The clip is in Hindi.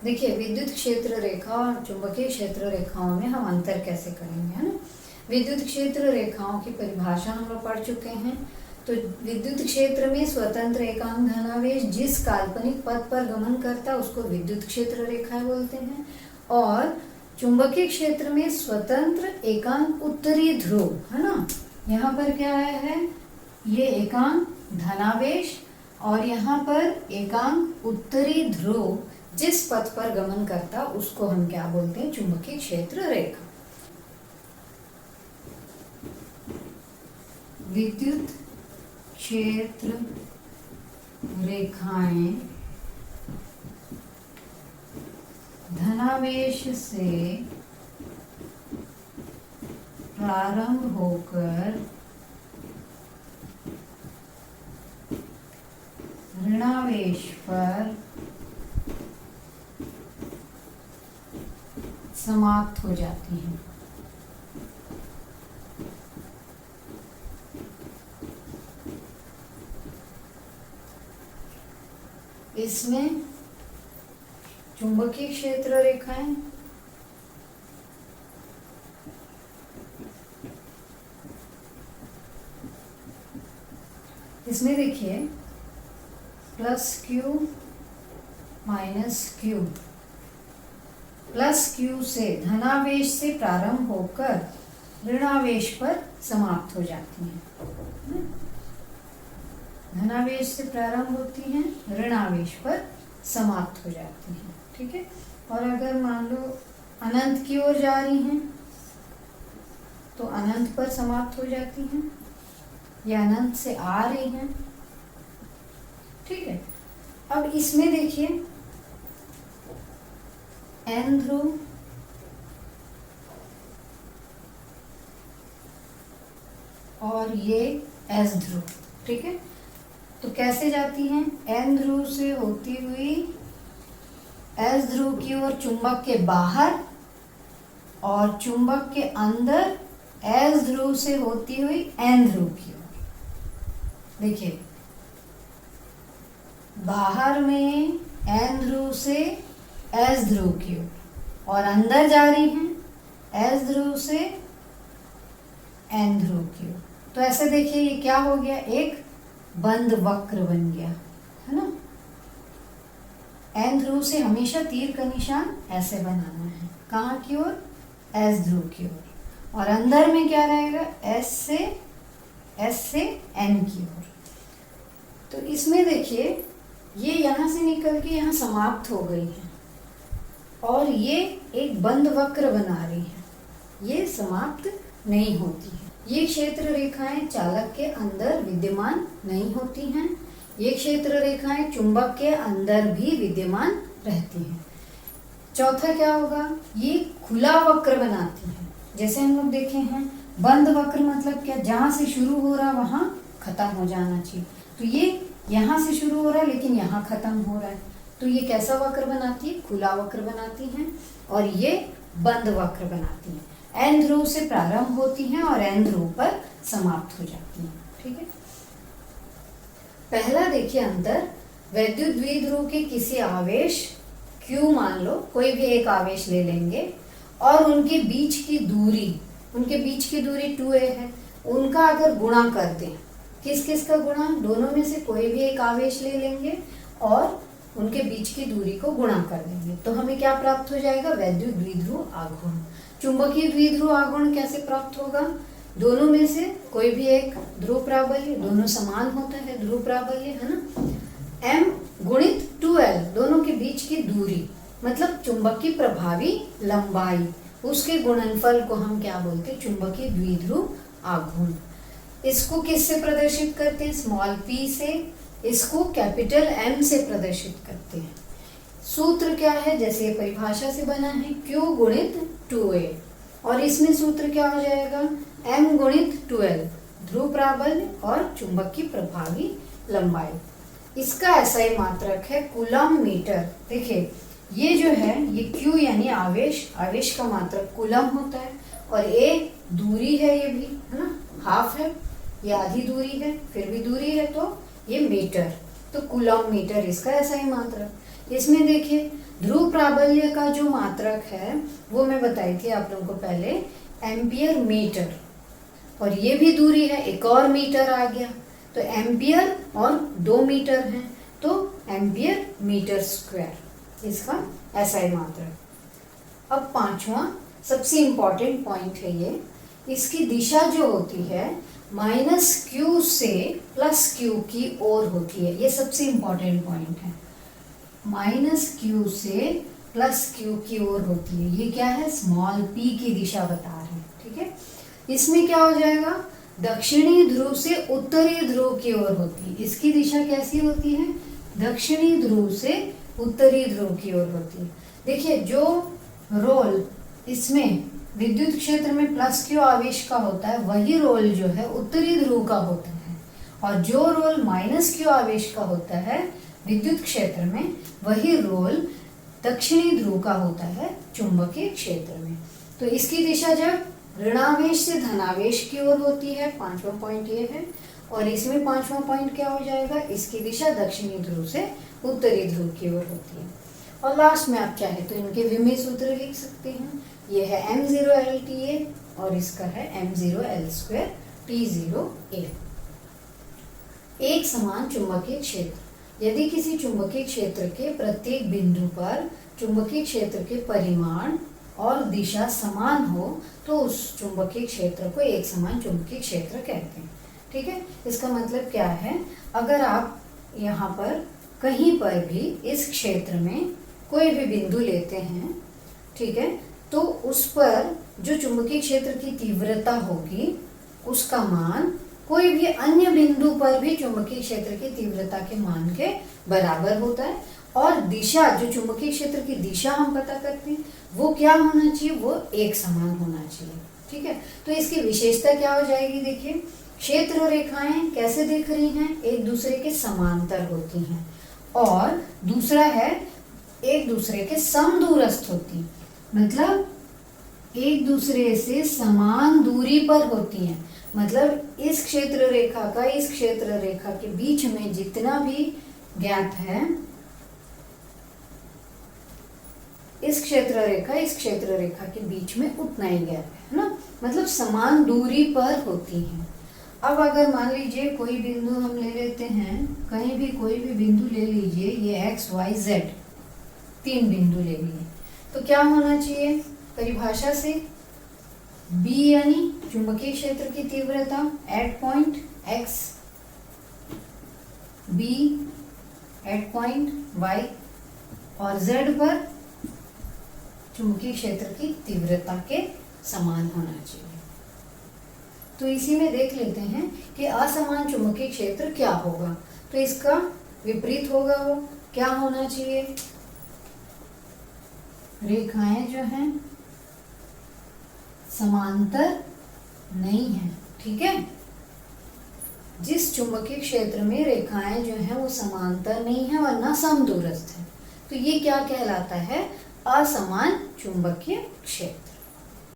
देखिए, विद्युत क्षेत्र रेखा और चुंबकीय क्षेत्र रेखाओं में हम अंतर कैसे करेंगे, है ना। विद्युत क्षेत्र रेखाओं की परिभाषा हम लोग पढ़ चुके हैं। तो विद्युत क्षेत्र में स्वतंत्र एकांक धनावेश जिस काल्पनिक पथ पर गमन करता है उसको विद्युत क्षेत्र रेखा बोलते हैं। और चुंबकीय क्षेत्र में स्वतंत्र एकांक उत्तरी ध्रुव, है ना, यहाँ पर क्या है, ये एकांक धनावेश और यहाँ पर एकांक उत्तरी ध्रुव जिस पथ पर गमन करता उसको हम क्या बोलते हैं, चुंबकीय क्षेत्र रेखा। विद्युत क्षेत्र रेखाएं धनावेश से प्रारंभ होकर ऋणावेश पर समाप्त हो जाती हैं। इसमें चुंबकीय क्षेत्र रेखाएं इसमें देखिए plus Q minus Q, plus Q से धनावेश से प्रारंभ होकर ऋणावेश पर समाप्त हो जाती हैं। धनावेश से प्रारंभ होती हैं, ऋणावेश पर समाप्त हो जाती हैं। ठीक है। और अगर मान लो अनंत की ओर जा रही हैं तो अनंत पर समाप्त हो जाती हैं, या अनंत से आ रही हैं। ठीक है। अब इसमें देखिए एन ध्रुव और ये एस ध्रुव। ठीक है। तो कैसे जाती हैं, एन ध्रुव से होती हुई एस ध्रुव की ओर चुंबक के बाहर, और चुंबक के अंदर एस ध्रुव से होती हुई एन ध्रुव की ओर। देखिए बाहर में एन ध्रुव से एस ध्रुव की ओर, और अंदर जा रही हैं एस ध्रुव से एन ध्रुव की ओर। तो ऐसे देखिए ये क्या हो गया, एक बंद वक्र बन गया, है ना। एन ध्रुव से हमेशा तीर का निशान ऐसे बनाना है, कहाँ की ओर, एस ध्रुव की ओर, और अंदर में क्या रहेगा, एस से एन की ओर। तो इसमें देखिए ये यहाँ से निकल के यहाँ समाप्त हो गई है, और ये एक बंद वक्र बना रही है, ये समाप्त नहीं होती है। ये क्षेत्र रेखाएं चालक के अंदर विद्यमान नहीं होती हैं। ये क्षेत्र रेखाएं चुंबक के अंदर भी विद्यमान रहती हैं। चौथा क्या होगा, ये खुला वक्र बनाती है। जैसे हम लोग देखे हैं बंद वक्र मतलब क्या, जहाँ से शुरू हो रहा वहाँ खत्म हो जाना चाहिए। तो ये यहाँ से शुरू हो रहा है लेकिन यहाँ खत्म हो रहा है, तो ये कैसा वक्र बनाती है, खुला वक्र बनाती हैं। और ये बंद वक्र बनाती हैं, एन ध्रुव से प्रारंभ होती हैं और एन ध्रुव पर समाप्त हो जाती हैं। ठीक है। पहला देखिए अंतर, वैद्युत द्विध्रुव के किसी आवेश Q, मान लो कोई भी एक आवेश ले लेंगे, और उनके बीच की दूरी 2a है, उनका अगर गुणा कर दें, किस किस का गुणा, दोनों में से कोई भी एक आवेश ले लेंगे और उनके बीच की दूरी को गुणा कर देंगे, तो हमें क्या प्राप्त हो जाएगा, वैद्युत द्विध्रुव आघूर्ण। चुंबकीय द्विध्रुव आघूर्ण कैसे प्राप्त होगा, दोनों में से कोई भी एक ध्रुव प्राबल्य, दोनों समान होता है ध्रुव प्राबल्य, है ना। m गुणित 2l, दोनों के बीच की दूरी मतलब चुंबक की प्रभावी लंबाई, उसके गुणनफल को हम क्या बोलते हैं, चुंबकीय द्विध्रुव आघूर्ण। इसको किससे प्रदर्शित करते हैं, स्मॉल p से, इसको कैपिटल M से प्रदर्शित करते हैं। सूत्र क्या है, जैसे ये परिभाषा से बना है, Q गुणित 2a, और इसमें सूत्र क्या हो जाएगा, M गुणित 2l, ध्रुव प्राबल्य और चुंबक की प्रभावी लंबाई। इसका SI मात्रक है कूलम मीटर। देखिए ये जो है ये Q यानी आवेश का मात्रक कूलम होता है, और A दूरी है, ये भी है ना, हाफ है, ये आधी दूरी है, फिर भी दूरी है, तो ये मीटर, तो कूलम मीटर इसका SI मात्रक। इसमें देखिए ध्रुव प्राबल्य का जो मात्रक है वो मैं बताई थी आप लोगों को पहले, एम्पियर मीटर, और ये भी दूरी है, एक और मीटर आ गया, तो एम्पियर और 2 मीटर है, तो एम्पियर मीटर स्क्वायर इसका एसआई मात्रक। अब 5वां सबसे इंपॉर्टेंट पॉइंट है ये, इसकी दिशा जो होती है -q से +q की ओर होती है, ये सबसे इंपॉर्टेंट पॉइंट है, -q से +q की ओर होती है। ये क्या है, स्मॉल p की दिशा बता रहे हैं, ठीक है। इसमें क्या हो जाएगा, दक्षिणी ध्रुव से उत्तरी ध्रुव की ओर होती है, इसकी दिशा कैसी होती है, दक्षिणी ध्रुव से उत्तरी ध्रुव की ओर होती है। देखिए जो रोल इसमें विद्युत क्षेत्र में +q आवेश का होता है वही रोल जो है उत्तरी ध्रुव का होता है, और जो रोल -q आवेश का होता है विद्युत क्षेत्र में वही रोल दक्षिणी ध्रुव का होता है चुंबकीय क्षेत्र में। तो इसकी दिशा जब ऋणावेश से धनावेश की ओर होती है, 5वां पॉइंट ये है, और इसमें 5वां पॉइंट क्या हो जाएगा, इसकी दिशा दक्षिणी ध्रुव से उत्तरी ध्रुव की ओर होती है। और लास्ट में आप चाहे तो इनके विमीय सूत्र लिख सकते हैं, ये है m0LTA और इसका है m0L2 T0A। एक समान चुंबकीय क्षेत्र, यदि किसी चुंबकीय क्षेत्र के प्रत्येक बिंदु पर चुंबकीय क्षेत्र के परिमाण और दिशा समान हो तो उस चुंबकीय क्षेत्र को एक समान चुंबकीय क्षेत्र कहते हैं, ठीक है। इसका मतलब क्या है, अगर आप यहाँ पर कहीं पर भी इस क्षेत्र में कोई भी बिंदु लेते हैं, ठीक है, तो उस पर जो चुंबकीय क्षेत्र की तीव्रता होगी उसका मान कोई भी अन्य बिंदु पर भी चुंबकीय क्षेत्र की तीव्रता के मान के बराबर होता है, और दिशा जो चुंबकीय क्षेत्र की दिशा हम पता करते हैं वो क्या होना चाहिए, वो एक समान होना चाहिए, ठीक है। तो इसकी विशेषता क्या हो जाएगी, देखिए क्षेत्र रेखाएं कैसे दिख रही हैं, एक दूसरे के समांतर होती हैं, और दूसरा है एक दूसरे के समदूरस्थ होती, मतलब एक दूसरे से समान दूरी पर होती हैं। मतलब इस क्षेत्र रेखा का इस क्षेत्र रेखा के बीच में जितना भी गैप है, इस क्षेत्र रेखा के बीच में उतना ही गैप है ना, मतलब समान दूरी पर होती हैं। अब अगर मान लीजिए कोई बिंदु हम ले लेते हैं, कहीं भी कोई भी बिंदु ले लीजिए, ये x y z 3 बिंदु ले लिए, तो क्या होना चाहिए परिभाषा से, B यानी चुंबकीय क्षेत्र की तीव्रता at point x, B at point y, और Z पर चुंबकीय क्षेत्र की तीव्रता के समान होना चाहिए। तो इसी में देख लेते हैं कि असमान चुंबकीय क्षेत्र क्या होगा, तो इसका विपरीत होगा, वो क्या होना चाहिए, रेखाएं जो हैं समांतर नहीं है, ठीक है। जिस चुंबकीय क्षेत्र में रेखाएं जो हैं वो समांतर नहीं है वरना समदूरस्थ है, तो ये क्या कहलाता है, असमान चुंबकीय क्षेत्र।